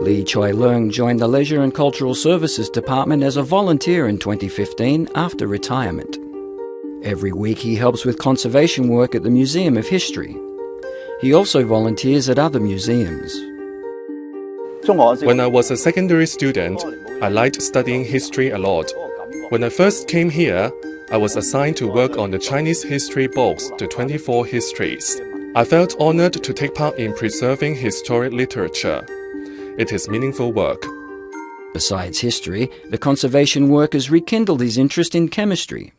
Lee Choi-leung joined the Leisure and Cultural Services Department as a volunteer in 2015 after retirement. Every week he helps with conservation work at the Museum of History. He also volunteers at other museums. When I was a secondary student, I liked studying history a lot. When I first came here, I was assigned to work on the Chinese history books, the 24 Histories. I felt honored to take part in preserving historic literature. It is meaningful work. Besides history, the conservation work has rekindled his interest in chemistry.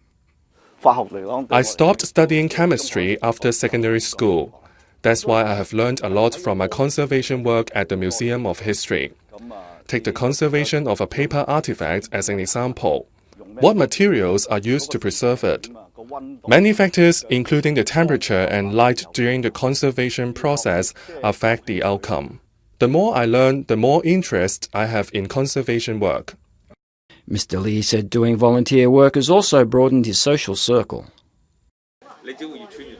I stopped studying chemistry after secondary school. That's why I have learned a lot from my conservation work at the Museum of History. Take the conservation of a paper artifact as an example. What materials are used to preserve it? Many factors, including the temperature and light during the conservation process, affect the outcome. The more I learn, the more interest I have in conservation work. Mr. Lee said doing volunteer work has also broadened his social circle.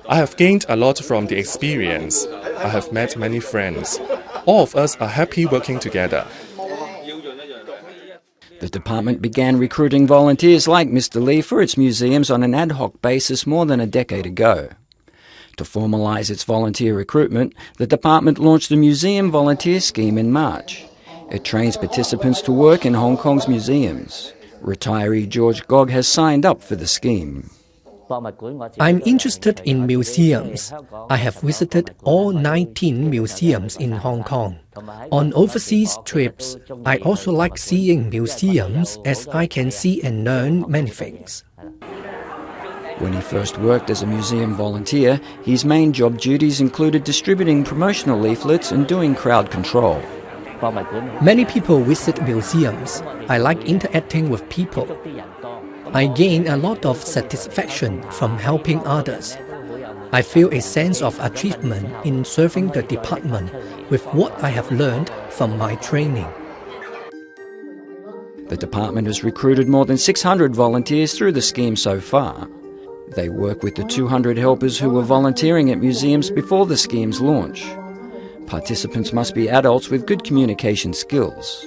I have gained a lot from the experience. I have met many friends. All of us are happy working together. The department began recruiting volunteers like Mr. Lee for its museums on an ad hoc basis more than a decade ago. To formalise its volunteer recruitment, the department launched the Museum Volunteer Scheme in March. It trains participants to work in Hong Kong's museums. Retiree George Gog has signed up for the scheme. I'm interested in museums. I have visited all 19 museums in Hong Kong. On overseas trips, I also like seeing museums as I can see and learn many things. When he first worked as a museum volunteer, his main job duties included distributing promotional leaflets and doing crowd control. Many people visit museums. I like interacting with people. I gain a lot of satisfaction from helping others. I feel a sense of achievement in serving the department with what I have learned from my training. The department has recruited more than 600 volunteers through the scheme so far. They work with the 200 helpers who were volunteering at museums before the scheme's launch. Participants must be adults with good communication skills.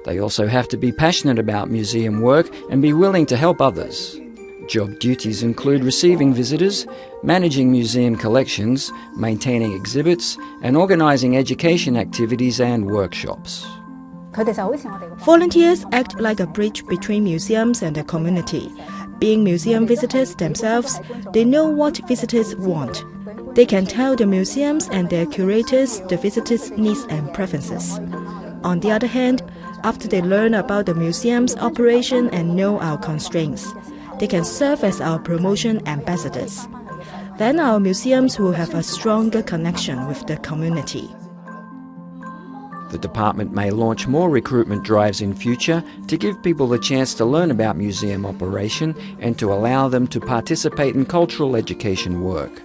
They also have to be passionate about museum work and be willing to help others. Job duties include receiving visitors, managing museum collections, maintaining exhibits, and organising education activities and workshops. Volunteers act like a bridge between museums and the community. Being museum visitors themselves, they know what visitors want. They can tell the museums and their curators the visitors' needs and preferences. On the other hand, after they learn about the museum's operation and know our constraints, they can serve as our promotion ambassadors. Then our museums will have a stronger connection with the community. The department may launch more recruitment drives in future to give people the chance to learn about museum operation and to allow them to participate in cultural education work.